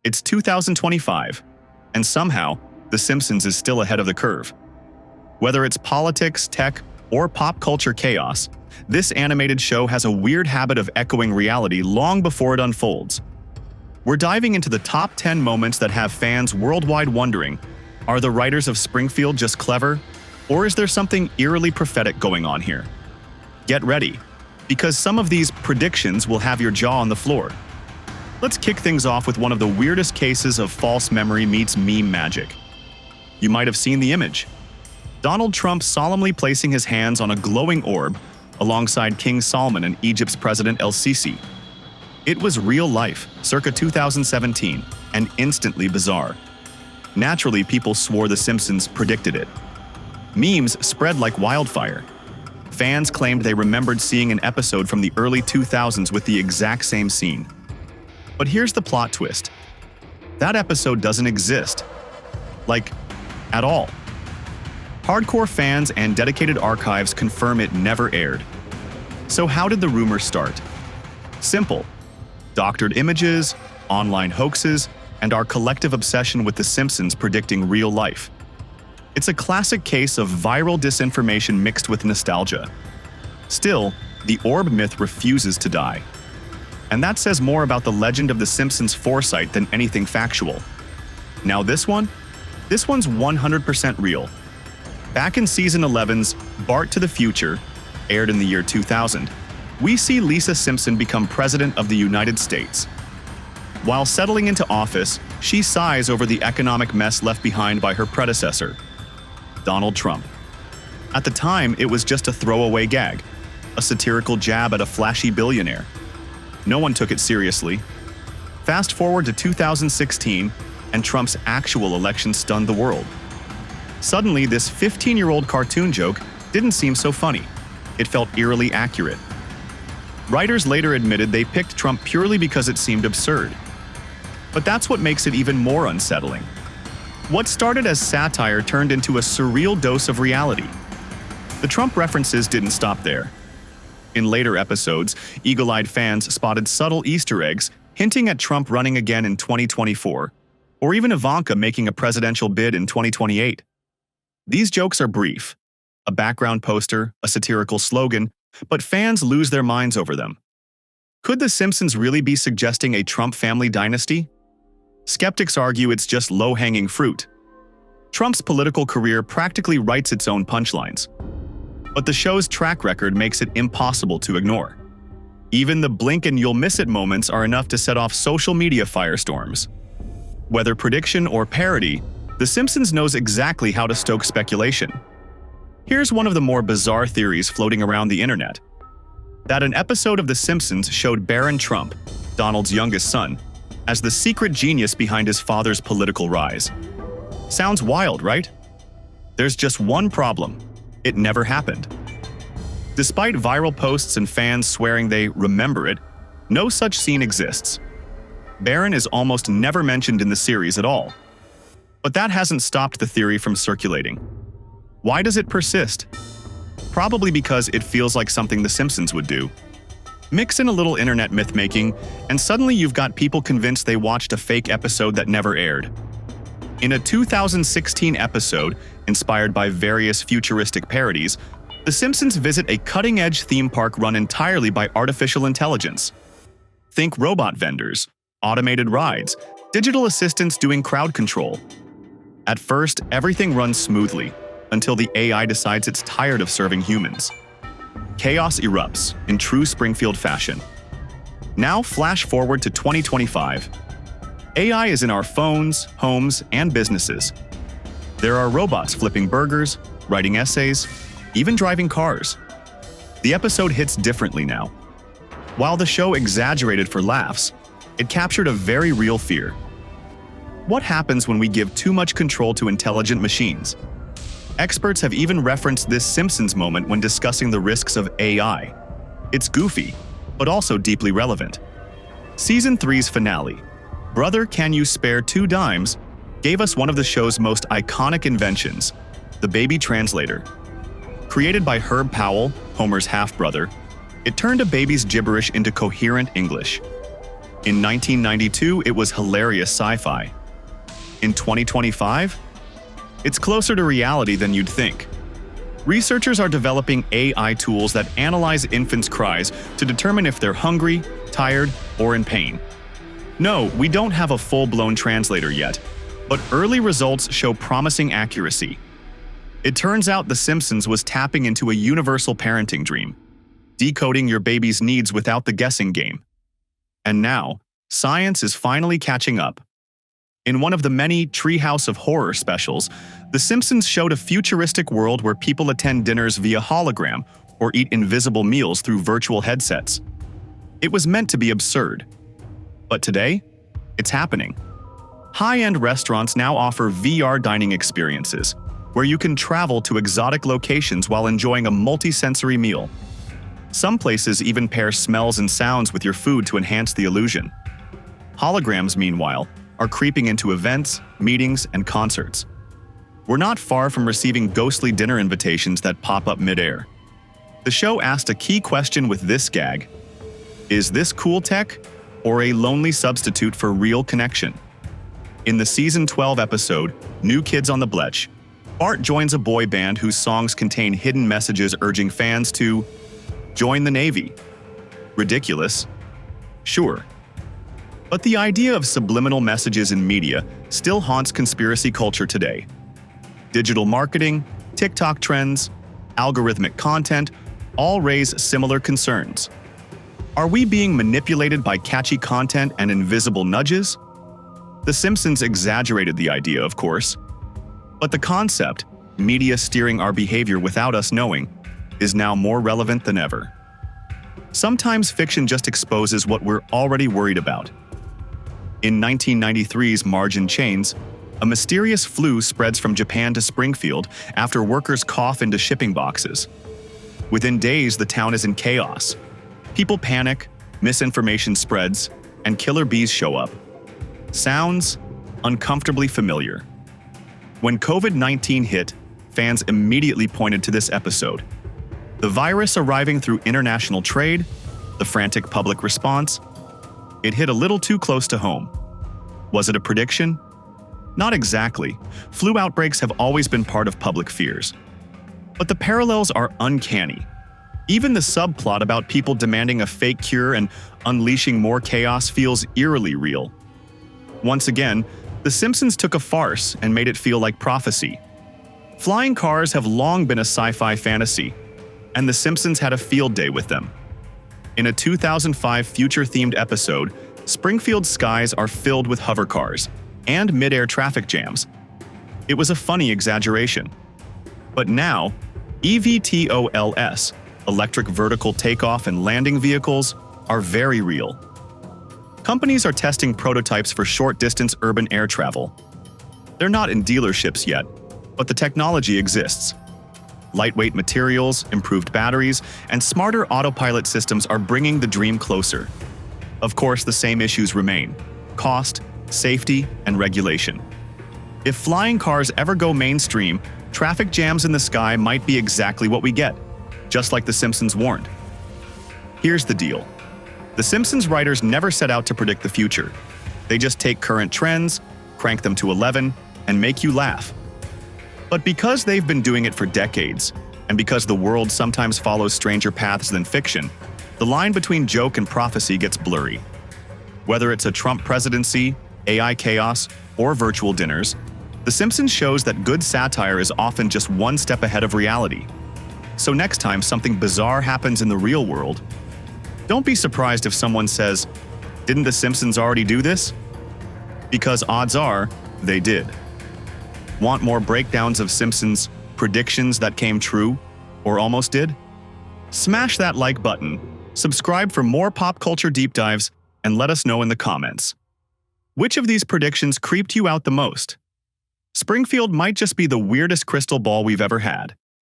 It's 2025, and somehow, The Simpsons is still ahead of the curve. Whether it's politics, tech, or pop culture chaos, this animated show has a weird habit of echoing reality long before it unfolds. We're diving into the top 10 moments that have fans worldwide wondering, are the writers of Springfield just clever, or is there something eerily prophetic going on here? Get ready, because some of these predictions will have your jaw on the floor. Let's kick things off with one of the weirdest cases of false memory meets meme magic. You might have seen the image. Donald Trump solemnly placing his hands on a glowing orb alongside King Salman and Egypt's President El-Sisi. It was real life, circa 2017, and instantly bizarre. Naturally, people swore The Simpsons predicted it. Memes spread like wildfire. Fans claimed they remembered seeing an episode from the early 2000s with the exact same scene. But here's the plot twist. That episode doesn't exist. Like, at all. Hardcore fans and dedicated archives confirm it never aired. So how did the rumor start? Simple. Doctored images, online hoaxes, and our collective obsession with The Simpsons predicting real life. It's a classic case of viral disinformation mixed with nostalgia. Still, the orb myth refuses to die. And that says more about the legend of The Simpsons' foresight than anything factual. Now this one's 100% real. Back in Season 11's Bart to the Future, aired in the year 2000, we see Lisa Simpson become President of the United States. While settling into office, she sighs over the economic mess left behind by her predecessor, Donald Trump. At the time, it was just a throwaway gag, a satirical jab at a flashy billionaire. No one took it seriously. Fast forward to 2016, and Trump's actual election stunned the world. Suddenly, this 15-year-old cartoon joke didn't seem so funny. It felt eerily accurate. Writers later admitted they picked Trump purely because it seemed absurd. But that's what makes it even more unsettling. What started as satire turned into a surreal dose of reality. The Trump references didn't stop there. In later episodes, eagle-eyed fans spotted subtle Easter eggs hinting at Trump running again in 2024, or even Ivanka making a presidential bid in 2028. These jokes are brief, a background poster, a satirical slogan, but fans lose their minds over them. Could The Simpsons really be suggesting a Trump family dynasty? Skeptics argue it's just low-hanging fruit. Trump's political career practically writes its own punchlines. But the show's track record makes it impossible to ignore. Even the blink and you'll miss it moments are enough to set off social media firestorms. Whether prediction or parody, The Simpsons knows exactly how to stoke speculation. Here's one of the more bizarre theories floating around the internet. That an episode of The Simpsons showed Barron Trump, Donald's youngest son, as the secret genius behind his father's political rise. Sounds wild, right? There's just one problem. It never happened. Despite viral posts and fans swearing they remember it, no such scene exists. Barron is almost never mentioned in the series at all. But that hasn't stopped the theory from circulating. Why does it persist? Probably because it feels like something The Simpsons would do. Mix in a little internet myth-making, and suddenly you've got people convinced they watched a fake episode that never aired. In a 2016 episode, inspired by various futuristic parodies, The Simpsons visit a cutting-edge theme park run entirely by artificial intelligence. Think robot vendors, automated rides, digital assistants doing crowd control. At first, everything runs smoothly, until the AI decides it's tired of serving humans. Chaos erupts, in true Springfield fashion. Now flash forward to 2025. AI is in our phones, homes, and businesses. There are robots flipping burgers, writing essays, even driving cars. The episode hits differently now. While the show exaggerated for laughs, it captured a very real fear. What happens when we give too much control to intelligent machines? Experts have even referenced this Simpsons moment when discussing the risks of AI. It's goofy, but also deeply relevant. Season 3's finale, Brother Can You Spare Two Dimes, gave us one of the show's most iconic inventions, the baby translator. Created by Herb Powell, Homer's half-brother, it turned a baby's gibberish into coherent English. In 1992, it was hilarious sci-fi. In 2025, it's closer to reality than you'd think. Researchers are developing AI tools that analyze infants' cries to determine if they're hungry, tired, or in pain. No, we don't have a full-blown translator yet, but early results show promising accuracy. It turns out The Simpsons was tapping into a universal parenting dream, decoding your baby's needs without the guessing game. And now, science is finally catching up. In one of the many Treehouse of Horror specials, The Simpsons showed a futuristic world where people attend dinners via hologram or eat invisible meals through virtual headsets. It was meant to be absurd. But today, it's happening. High-end restaurants now offer VR dining experiences, where you can travel to exotic locations while enjoying a multi-sensory meal. Some places even pair smells and sounds with your food to enhance the illusion. Holograms, meanwhile, are creeping into events, meetings, and concerts. We're not far from receiving ghostly dinner invitations that pop up mid-air. The show asked a key question with this gag: is this cool tech, or a lonely substitute for real connection? In the Season 12 episode, New Kids on the Blech, Bart joins a boy band whose songs contain hidden messages urging fans to join the Navy. Ridiculous? Sure. But the idea of subliminal messages in media still haunts conspiracy culture today. Digital marketing, TikTok trends, algorithmic content all raise similar concerns. Are we being manipulated by catchy content and invisible nudges? The Simpsons exaggerated the idea, of course. But the concept, media steering our behavior without us knowing, is now more relevant than ever. Sometimes fiction just exposes what we're already worried about. In 1993's Marge and Chains, a mysterious flu spreads from Japan to Springfield after workers cough into shipping boxes. Within days, the town is in chaos. People panic, misinformation spreads, and killer bees show up. Sounds uncomfortably familiar. When COVID-19 hit, fans immediately pointed to this episode. The virus arriving through international trade, the frantic public response. It hit a little too close to home. Was it a prediction? Not exactly. Flu outbreaks have always been part of public fears. But the parallels are uncanny. Even the subplot about people demanding a fake cure and unleashing more chaos feels eerily real. Once again, The Simpsons took a farce and made it feel like prophecy. Flying cars have long been a sci-fi fantasy, and The Simpsons had a field day with them. In a 2005 future-themed episode, Springfield skies are filled with hover cars and mid-air traffic jams. It was a funny exaggeration. But now, EVTOLs, electric vertical takeoff and landing vehicles, are very real. Companies are testing prototypes for short-distance urban air travel. They're not in dealerships yet, but the technology exists. Lightweight materials, improved batteries, and smarter autopilot systems are bringing the dream closer. Of course, the same issues remain: cost, safety, and regulation. If flying cars ever go mainstream, traffic jams in the sky might be exactly what we get, just like The Simpsons warned. Here's the deal. The Simpsons writers never set out to predict the future. They just take current trends, crank them to 11, and make you laugh. But because they've been doing it for decades, and because the world sometimes follows stranger paths than fiction, the line between joke and prophecy gets blurry. Whether it's a Trump presidency, AI chaos, or virtual dinners, The Simpsons shows that good satire is often just one step ahead of reality. So next time something bizarre happens in the real world, don't be surprised if someone says, "Didn't The Simpsons already do this?" Because odds are, they did. Want more breakdowns of Simpsons predictions that came true, or almost did? Smash that like button, subscribe for more pop culture deep dives, and let us know in the comments. Which of these predictions creeped you out the most? Springfield might just be the weirdest crystal ball we've ever had.